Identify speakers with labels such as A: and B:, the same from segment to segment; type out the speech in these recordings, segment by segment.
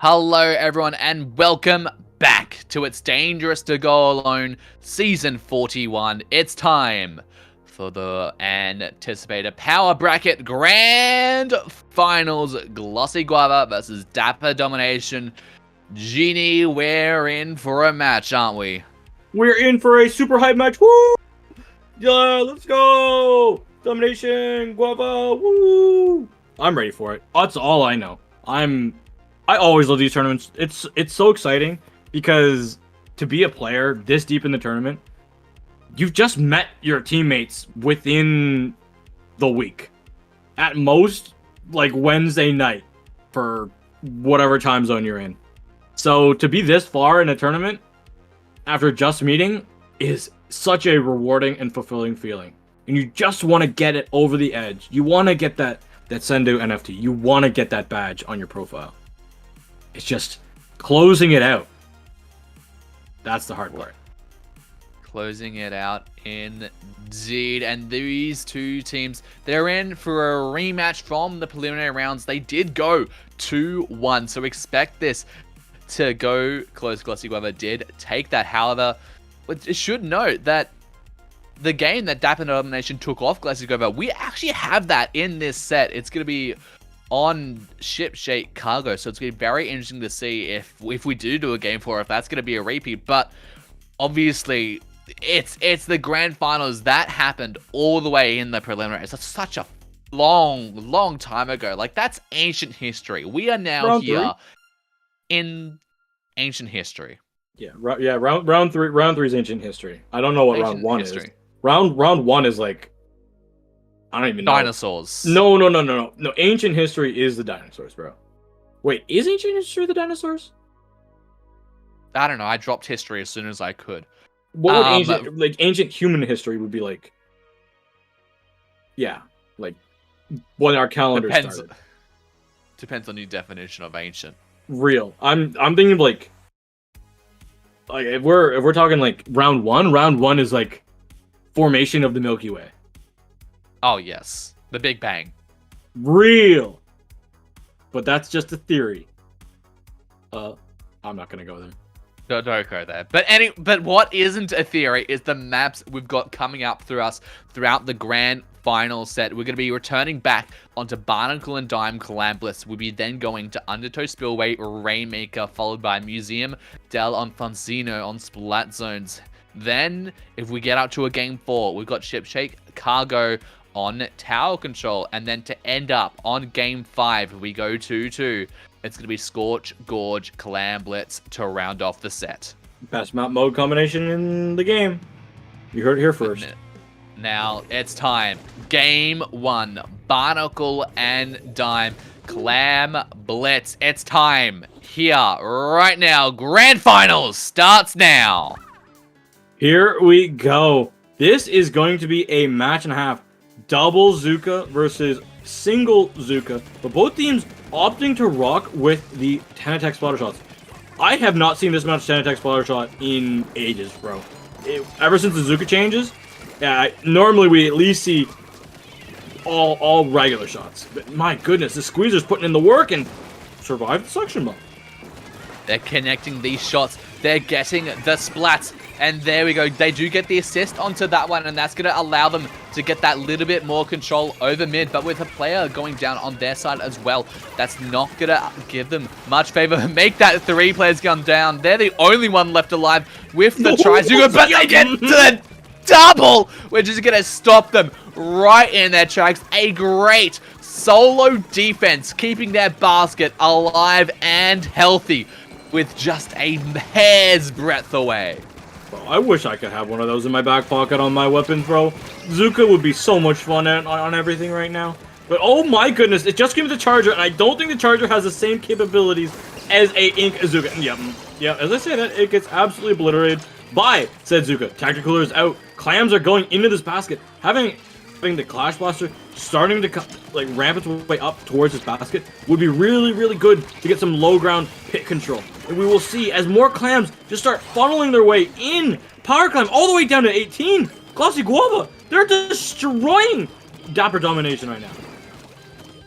A: Hello everyone and welcome back to It's Dangerous to Go Alone Season 41. It's time for the anticipated Power Bracket Grand Finals. Glossy Guava versus Dapper Domination. Genie, we're in for a match, aren't we?
B: We're in for a super hype match. Woo! Yeah, let's go! Domination, Guava, woo! I'm ready for it. That's all I know. I always love these tournaments. It's so exciting because to be a player this deep in the tournament, you've just met your teammates within the week. At most, like Wednesday night for whatever time zone you're in. So to be this far in a tournament after just meeting is such a rewarding and fulfilling feeling. And you just want to get it over the edge. You want to get that Sendu NFT. You want to get that badge on your profile. It's just closing it out. That's the hard part.
A: Closing it out indeed. And these two teams, they're in for a rematch from the preliminary rounds. They did go 2-1, so expect this to go close. Glossy Guava did take that. However, it should note that the game that Dapper Domination took off Glossy Guava, we actually have that in this set. It's going to be on ship shape cargo, so it's going to be very interesting to see if we do a game for it, if that's going to be a repeat. But obviously it's the grand finals that happened all the way in the preliminaries. That's such a long time ago. Like, that's ancient history. We are now in ancient history.
B: Round three is ancient history. I don't know what round one is. Round one is like, I don't even know.
A: Dinosaurs.
B: No. Ancient history is the dinosaurs, bro. Wait, is ancient history the dinosaurs?
A: I don't know. I dropped history as soon as I could.
B: What would ancient human history would be like? Yeah, like when our calendar started.
A: Depends on your definition of ancient.
B: Real. I'm thinking of like if we're talking like round one is like formation of the Milky Way.
A: Oh, yes. The Big Bang.
B: Real. But that's just a theory. I'm not going to go there.
A: Don't go there. But what isn't a theory is the maps we've got coming up throughout the grand final set. We're going to be returning back onto Barnacle and Dime Calambless. We'll be then going to Undertow, Spillway, Rainmaker, followed by Museum del Alfonsino on Splat Zones. Then, if we get up to a game 4, we've got Ship Shake, Cargo on Tower Control, and then to end up on game 5, we go 2-2. It's going to be Scorch, Gorge, Calamblitz to round off the set.
B: Best map mode combination in the game. You heard it here first.
A: Now, it's time. Game 1, Barnacle and Dime, Calamblitz. It's time. Here, right now. Grand Finals starts now.
B: Here we go. This is going to be a match and a half. Double Zuka versus single Zuka. But both teams opting to rock with the 10-attack splatter shots. I have not seen this much 10-attack splatter shot in ages, bro. Ever since the Zuka changes, normally we at least see all regular shots. But my goodness, the Squeezer's putting in the work and survived the suction bomb.
A: They're connecting these shots. They're getting the splats. And there we go. They do get the assist onto that one, and that's going to allow them to get that little bit more control over mid. But with a player going down on their side as well, that's not going to give them much favor. Make that 3 players come down. They're the only one left alive with the Trizuga, but they get the double, which is going to stop them right in their tracks. A great solo defense, keeping their basket alive and healthy with just a hair's breadth away.
B: I wish I could have one of those in my back pocket on my weapons, bro. Zuka would be so much fun on everything right now. But oh my goodness, it just came with the Charger, and I don't think the Charger has the same capabilities as a Ink Zuka. Yeah, as I say that, it gets absolutely obliterated by said Zuka. Tactical Cooler is out. Clams are going into this basket. Having the Clash Blaster starting to ramp its way up towards this basket would be really good to get some low ground pit control. And we will see as more clams just start funneling their way in. Power Clam all the way down to 18. Glossy Guava, they're destroying Dapper Domination right now.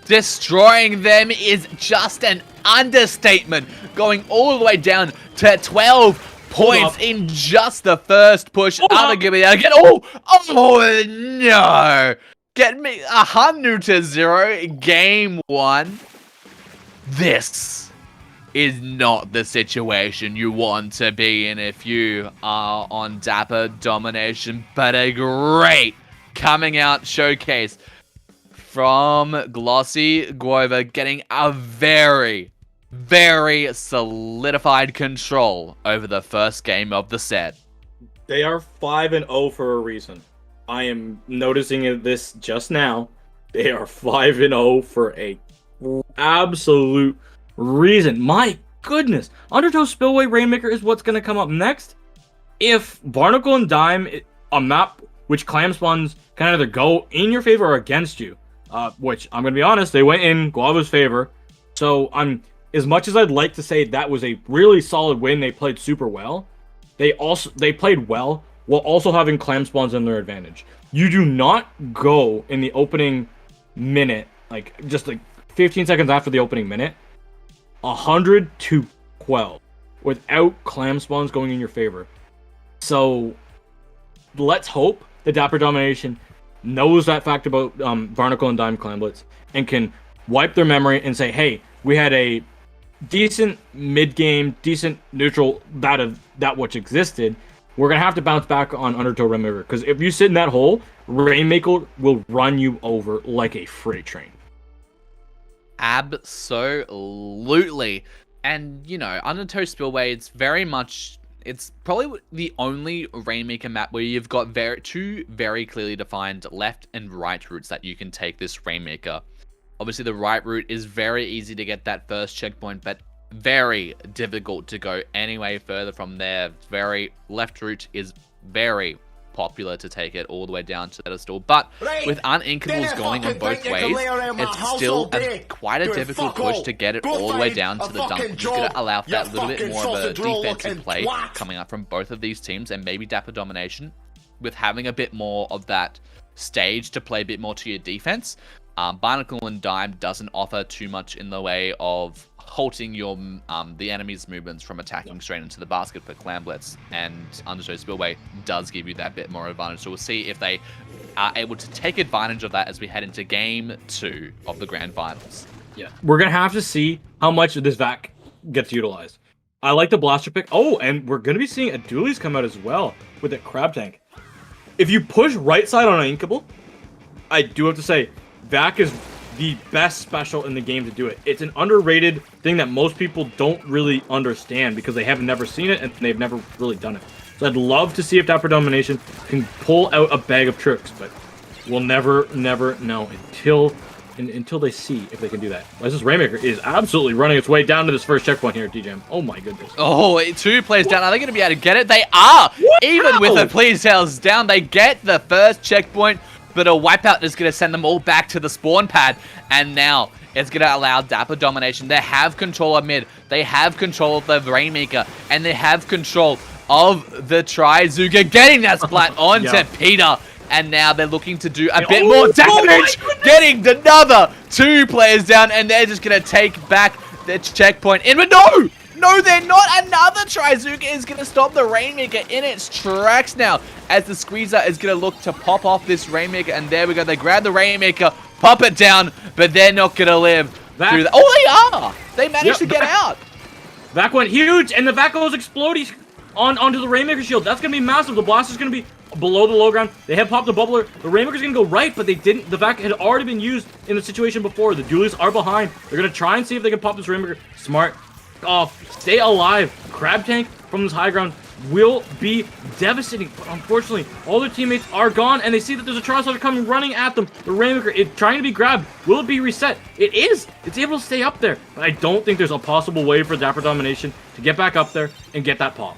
A: Destroying them is just an understatement. Going all the way down to 12 points in just the first push. Give me that again. Oh no. Get me 100-0 game 1. This is not the situation you want to be in if you are on Dapper Domination, but a great coming out showcase from Glossy. Guava getting a very, very solidified control over the first game of the set.
B: They are 5-0 for a reason. I am noticing this just now. They are 5-0 for a absolute reason. My goodness. Undertow Spillway Rainmaker is what's going to come up next. If Barnacle and Dime, a map which clam spawns can either go in your favor or against you, which I'm going to be honest, they went in Guava's favor. So as much as I'd like to say that was a really solid win, they played super well. They played well while also having clam spawns in their advantage. You do not go in the opening minute, just 15 seconds after the opening minute, 100-12 without clam spawns going in your favor. So let's hope the Dapper Domination knows that fact about Barnacle and Dime Clamblets and can wipe their memory and say, hey, we had a decent mid-game, decent neutral that which existed. We're going to have to bounce back on Undertow Rainmaker, because if you sit in that hole, Rainmaker will run you over like a freight train.
A: Absolutely. And, Undertow Spillway, it's probably the only Rainmaker map where you've got two very clearly defined left and right routes that you can take this Rainmaker. Obviously, the right route is very easy to get that first checkpoint, but very difficult to go any way further from there. Left route is very popular to take it all the way down to the pedestal, but with Uninkables going on both ways, it's still quite a difficult push to get it all the way down to the dunk, which is going to allow for that little bit more of a defensive play coming up from both of these teams, and maybe Dapper Domination with having a bit more of that stage to play a bit more to your defense. Barnacle and Dime doesn't offer too much in the way of halting your the enemy's movements from attacking straight into the basket for Clamblets, and Undertow Spillway does give you that bit more advantage. So we'll see if they are able to take advantage of that as we head into Game 2 of the Grand Finals.
B: Yeah, we're going to have to see how much of this vac gets utilized. I like the blaster pick. Oh, and we're going to be seeing a dualies come out as well with a crab tank. If you push right side on an Inkable, I do have to say, Vac is the best special in the game to do it. It's an underrated thing that most people don't really understand because they have never seen it and they've never really done it. So I'd love to see if Dapper Domination can pull out a bag of tricks, but we'll never know until they see if they can do that. This Rainmaker is absolutely running its way down to this first checkpoint here, DJM. Oh my goodness.
A: Oh, 2 players down. Are they going to be able to get it? They are! Even with the police tails down, they get the first checkpoint. But a wipeout is going to send them all back to the spawn pad. And now it's going to allow Dapper Domination. They have control of mid. They have control of the Rainmaker. And they have control of the Trizuka. Getting that splat onto Peter. And now they're looking to do a bit more damage. Getting another 2 players down. And they're just going to take back their checkpoint. But no! No, they're not. Another Trizuka is going to stop the Rainmaker in its tracks now, as the Squeezer is going to look to pop off this Rainmaker. And there we go. They grab the Rainmaker, pop it down, but they're not going to live through that. Oh, they are. They managed to get out.
B: Vac went huge, and the Vac goes exploding onto the Rainmaker shield. That's going to be massive. The Blaster's going to be below the low ground. They have popped the bubbler. The Rainmaker's going to go right, but they didn't. The Vac had already been used in the situation before. The dualies are behind. They're going to try and see if they can pop this Rainmaker. Smart. Stay alive. Crab tank from this high ground will be devastating, but unfortunately all their teammates are gone, and they see that there's a Charizard coming running at them. The Rainmaker is trying to be grabbed. Will it be reset? It is. It's able to stay up there, but I don't think there's a possible way for Dapper Domination to get back up there and get that pop.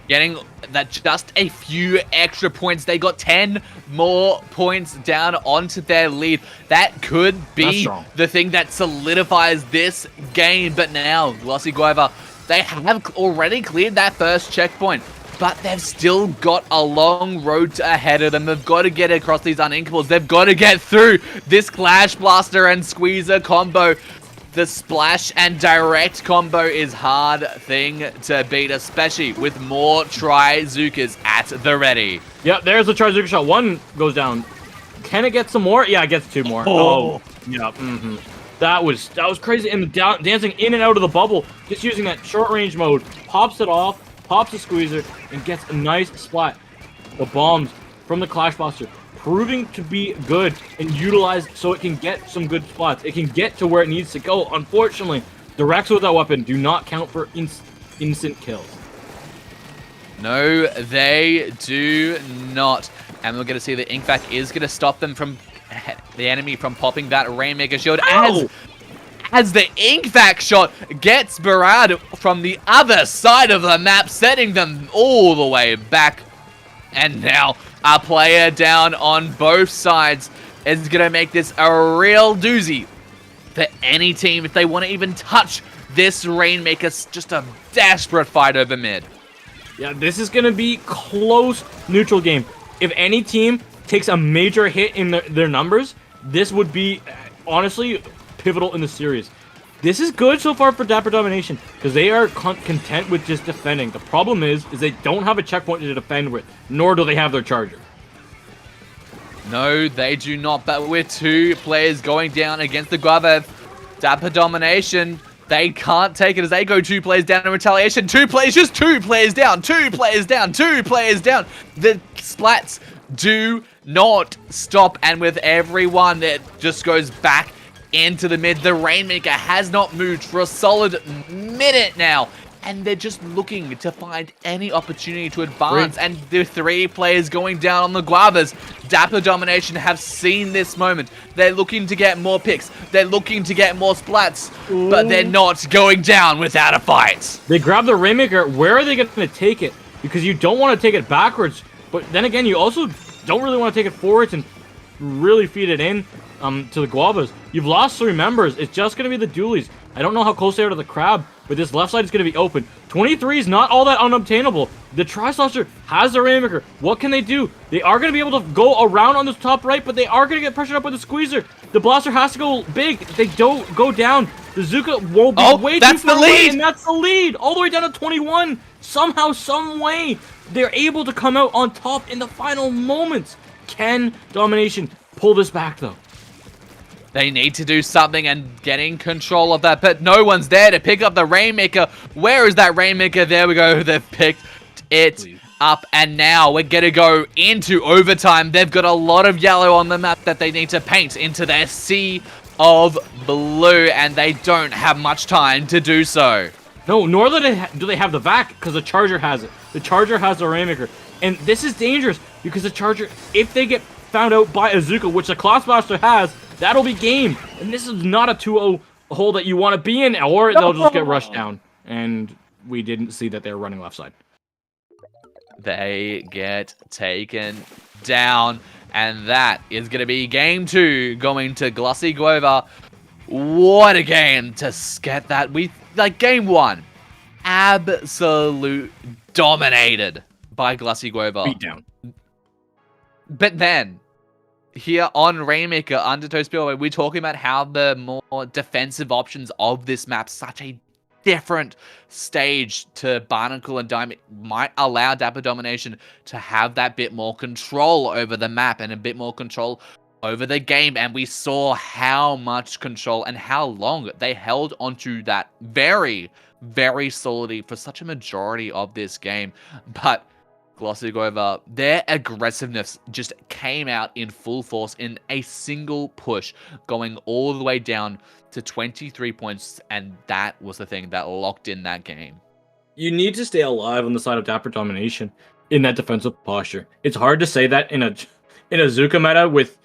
A: Getting that just a few extra points. They got 10 more points down onto their lead. That could be the thing that solidifies this game. But now, Glossy Guava, they have already cleared that first checkpoint. But they've still got a long road ahead of them. They've got to get across these Uninkables. They've got to get through this Clash Blaster and Squeezer combo. The splash and direct combo is hard thing to beat, especially with more Trizookas at the ready.
B: Yep, there's a Trizuka shot. One goes down. Can it get some more? Yeah, it gets 2 more. Oh, yeah. That was crazy. And dancing in and out of the bubble, just using that short range mode, pops it off, pops the squeezer, and gets a nice splat. The bombs from the Clash Buster proving to be good and utilized so it can get some good spots. It can get to where it needs to go. Unfortunately, the Rex with that weapon do not count for instant kills.
A: No, they do not. And we're going to see the Inkvac is going to stop them from the enemy from popping that Rainmaker shield. As the Inkvac shot gets Barad from the other side of the map, setting them all the way back. And now a player down on both sides is going to make this a real doozy for any team if they want to even touch this Rainmaker. Just a desperate fight over mid.
B: Yeah, this is going to be close neutral game. If any team takes a major hit in their numbers, this would be, honestly, pivotal in the series. This is good so far for Dapper Domination, because they are content with just defending. The problem is they don't have a checkpoint to defend with, nor do they have their charger.
A: No, they do not, but with 2 players going down against the Guava, Dapper Domination, they can't take it as they go 2 players down in retaliation. 2 players, just 2 players down, 2 players down, 2 players down. The splats do not stop, and with everyone that just goes back into the mid, the Rainmaker has not moved for a solid minute now, and they're just looking to find any opportunity to advance. And the 3 players going down on the Guavas, Dapper Domination have seen this moment. They're looking to get more picks, they're looking to get more splats, but they're not going down without a fight.
B: They grab the Rainmaker. Where are they going to take it? Because you don't want to take it backwards, but then again, you also don't really want to take it forwards and really feed it in to the Guavas. You've lost 3 members. It's just going to be the dualies. I don't know how close they are to the crab, but this left side is going to be open. 23 is not all that unobtainable. The Tri-Saucer has the Rainmaker. What can they do? They are going to be able to go around on this top right, but they are going to get pressured up with the squeezer. The blaster has to go big. If they don't go down, the Zuka will be way too far away, and that's the lead. All the way down to 21. Somehow, some way, they're able to come out on top in the final moments. Can Domination pull this back, though?
A: They need to do something and getting control of that, but no one's there to pick up the Rainmaker. Where is that Rainmaker? There we go. They've picked it up, and now we're going to go into overtime. They've got a lot of yellow on the map that they need to paint into their sea of blue, and they don't have much time to do so.
B: No, nor do they have the vac, because the Charger has it. The Charger has the Rainmaker, and this is dangerous, because the Charger, if they get found out by Azuka, which the Clash Blaster has, that'll be game. And this is not a 2-0 hole that you want to be in, or they'll just get rushed down. And we didn't see that they were running left side.
A: They get taken down, and that is going to be game 2 going to Glossy Guava. What a game to get that. Like game 1, absolute dominated by Glossy Guava.
B: Beat down.
A: But then, here on Rainmaker, Undertow, Spillway, we're talking about how the more defensive options of this map, such a different stage to Barnacle and Diamond, might allow Dapper Domination to have that bit more control over the map and a bit more control over the game. And we saw how much control and how long they held onto that very, very solidly for such a majority of this game. But Glossy Guava, their aggressiveness just came out in full force in a single push, going all the way down to 23 points, and that was the thing that locked in that game.
B: You need to stay alive on the side of Dapper Domination in that defensive posture. It's hard to say that in a Zuka meta with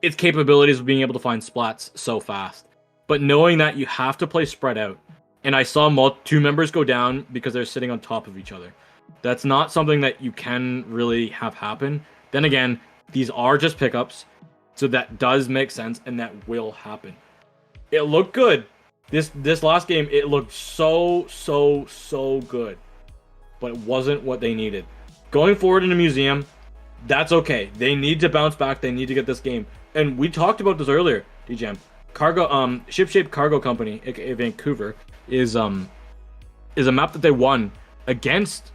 B: its capabilities of being able to find splats so fast, but knowing that you have to play spread out. And I saw 2 members go down because they're sitting on top of each other. That's not something that you can really have happen. Then again, these are just pickups, so that does make sense, and that will happen. It looked good. This last game, it looked so good, but it wasn't what they needed. Going forward in the museum, that's okay. They need to bounce back. They need to get this game. And we talked about this earlier, DJM. Ship Cargo Company, aka Vancouver, is a map that they won against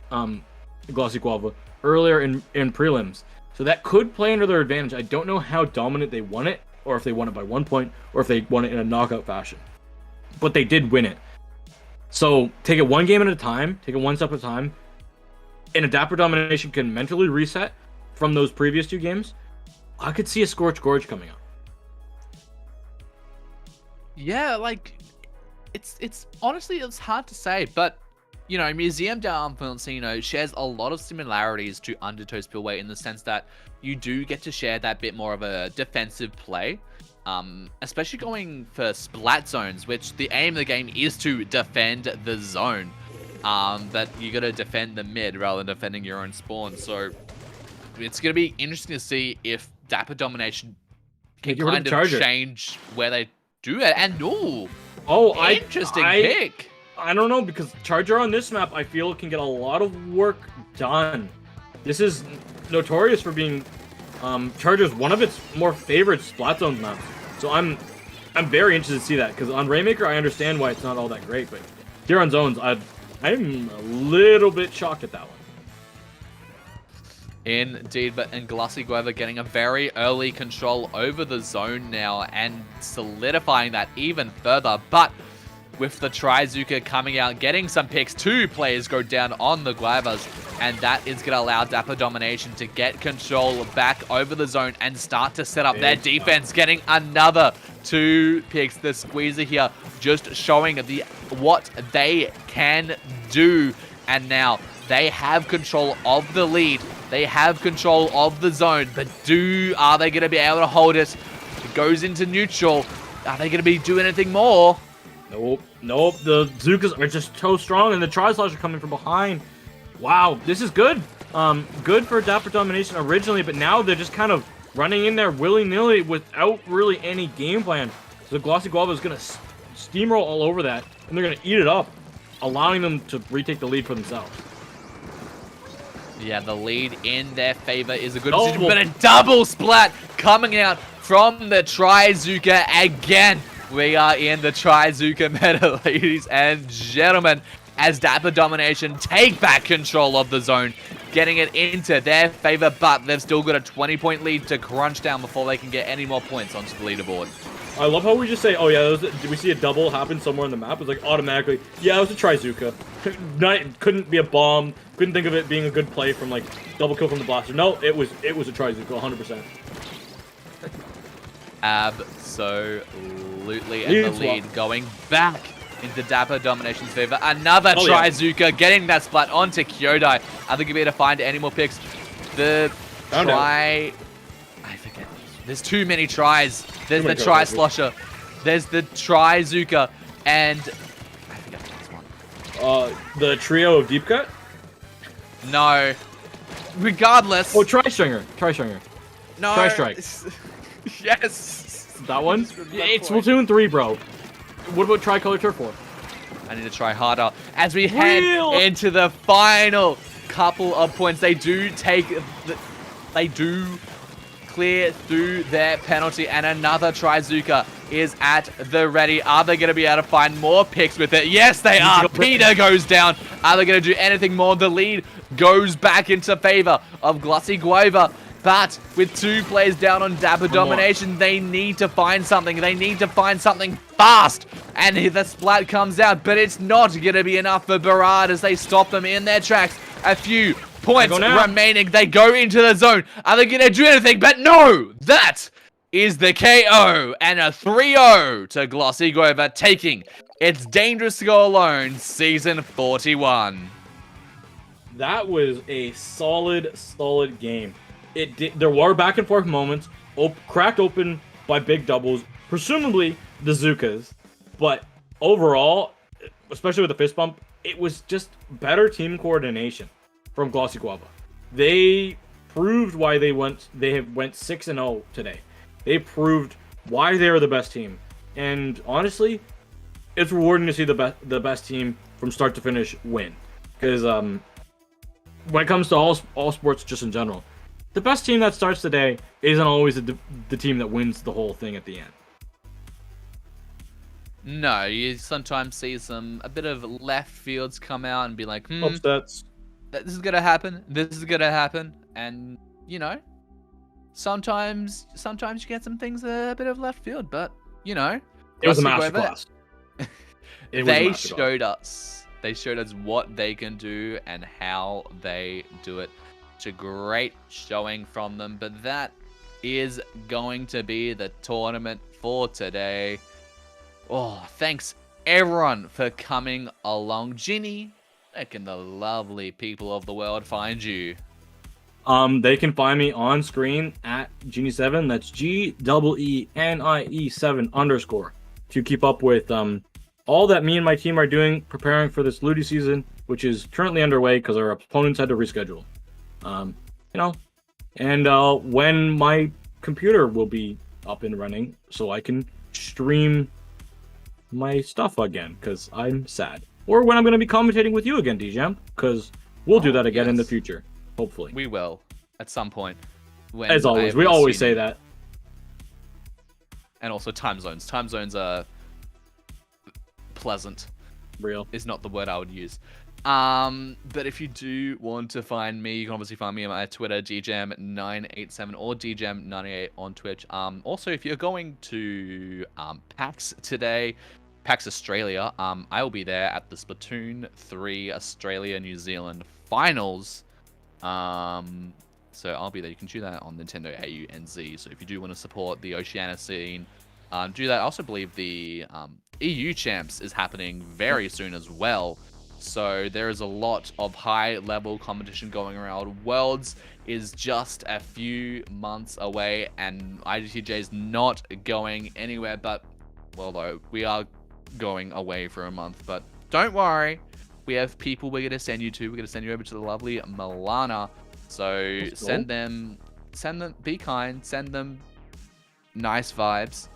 B: Glossy Guava earlier in prelims. So that could play into their advantage. I don't know how dominant they won it, or if they won it by 1 point, or if they won it in a knockout fashion. But they did win it. So take it one game at a time, take it one step at a time. And if Dapper Domination can mentally reset from those previous 2 games, I could see a Scorched Gorge coming up.
A: Yeah, like, it's honestly, it's hard to say, but you know, Museum d'Armes, shares a lot of similarities to Undertow Spillway in the sense that you do get to share that bit more of a defensive play, especially going for splat zones, which the aim of the game is to defend the zone, but you got to defend the mid rather than defending your own spawn. So it's going to be interesting to see if Dapper Domination can kind of change where they do it. And interesting pick.
B: I don't know, because Charger on this map, I feel, can get a lot of work done. This is notorious for being Charger's one of its more favorite Splat Zone maps. So I'm very interested to see that, because on Rainmaker, I understand why it's not all that great, but here on Zones, I'm a little bit shocked at that one.
A: Indeed, and Glossy Guava getting a very early control over the zone now and solidifying that even further, but with the Trizuka coming out, getting some picks, 2 players go down on the Guavas, and that is going to allow Dapper Domination to get control back over the zone and start to set up their defense, getting another 2 picks. The Squeezer here just showing what they can do, and now they have control of the lead. They have control of the zone, but are they going to be able to hold it? It goes into neutral. Are they going to be doing anything more?
B: Nope. The Zookas are just so strong, and the Tri-Slosh are coming from behind. Wow, this is good. Good for Dapper Domination originally, but now they're just kind of running in there willy-nilly without really any game plan. So the Glossy Guava is going to steamroll all over that, and they're going to eat it up, allowing them to retake the lead for themselves.
A: Yeah, the lead in their favor is a good decision, but a double splat coming out from the Trizuka again. We are in the Trizuka meta, ladies and gentlemen, as Dapper Domination take back control of the zone, getting it into their favor, but they've still got a 20-point lead to crunch down before they can get any more points onto the leaderboard.
B: I love how we just say, oh yeah, did we see a double happen somewhere on the map? It's like automatically, yeah, it was a Trizuka. Couldn't be a bomb. Couldn't think of it being a good play from like double kill from the blaster. No, it was a Trizuka, 100%.
A: Absolutely, and the lead going back into Dapper Domination's favor. Another Trizuka getting that splat onto Kyodai. Are they going to be able to find any more picks? I forget. There's too many tries. There's the Tri-Slosher. There's the Trizuka, and I forget the next one.
B: The trio of Deep Cut?
A: No. Regardless.
B: Oh, Tri-Stringer.
A: No.
B: Tri-Strike.
A: Yes.
B: That one? Yeah, it's Splatoon 3, bro. What about Tricolor Turf War?
A: I need to try harder. As we head into the final couple of points, they do clear through their penalty, and another Trizuka is at the ready. Are they going to be able to find more picks with it? Yes, they are. Peter goes down. Are they going to do anything more? The lead goes back into favor of Glossy Guava. But with 2 players down on Dapper Domination, they need to find something. They need to find something fast. And the splat comes out, but it's not going to be enough for Barad as they stop them in their tracks. A few points remaining. They go into the zone. Are they going to do anything? But no, that is the KO. And a 3-0 to Glossy Guava, taking its Dangerous to Go Alone Season 41.
B: That was a solid game. There were back and forth moments, cracked open by big doubles, presumably the Zookas, but overall, especially with the fist bump, it was just better team coordination from Glossy Guava. They proved why they went 6-0 today. They proved why they were the best team, and honestly, it's rewarding to see the best team from start to finish win, because when it comes to all sports just in general, the best team that starts the day isn't always the team that wins the whole thing at the end.
A: No, you sometimes see a bit of left fields come out and be like,
B: Upsets.
A: this is gonna happen, this is gonna happen, and you know, sometimes you get some things a bit of left field, but you know,
B: It was a
A: Glossy Guava,
B: masterclass. It was a
A: they
B: masterclass.
A: showed us what they can do and how they do it. It's a great showing from them, but that is going to be the tournament for today. Oh, thanks everyone for coming along. Ginny, where can the lovely people of the world find you?
B: They can find me on screen at Genie7. That's GEENIE7_ to keep up with all that me and my team are doing, preparing for this Ludi season, which is currently underway because our opponents had to reschedule. You know, and when my computer will be up and running, so I can stream my stuff again, because I'm sad. Or when I'm going to be commentating with you again, DJam, because we'll do that again in the future, hopefully.
A: We will, at some point.
B: As always, we always say that.
A: And also time zones. Time zones are pleasant.
B: Real.
A: Is not the word I would use. But if you do want to find me, you can obviously find me on my Twitter, DJam987 or DJam98 on Twitch. Also, if you're going to PAX today, PAX Australia, I will be there at the Splatoon 3 Australia-New Zealand finals. So I'll be there. You can do that on Nintendo AU/NZ. So if you do want to support the Oceania scene, do that. I also believe the EU Champs is happening very soon as well. So there is a lot of high-level competition going around. Worlds is just a few months away, and IDTGA is not going anywhere. But, well, though, we are going away for a month. But don't worry. We have people we're going to send you to. We're going to send you over to the lovely Milana. So send them, be kind, send them nice vibes.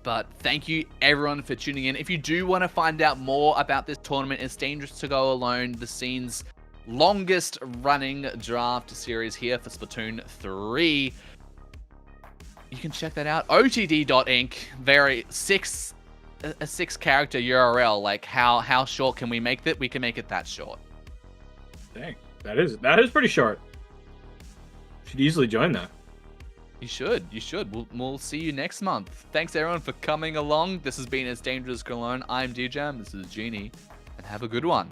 A: But thank you everyone for tuning in. If you do want to find out more about this tournament, It's Dangerous to Go Alone, the scene's longest running draft series here for Splatoon 3. You can check that out. OTD.inc, a 6-character URL. Like how short can we make that? We can make it that short.
B: Dang, that is pretty short. Should easily join that.
A: You should. We'll see you next month. Thanks everyone for coming along. This has been It's Dangerous to Go Alone. I'm DJam. This is Genie. And have a good one.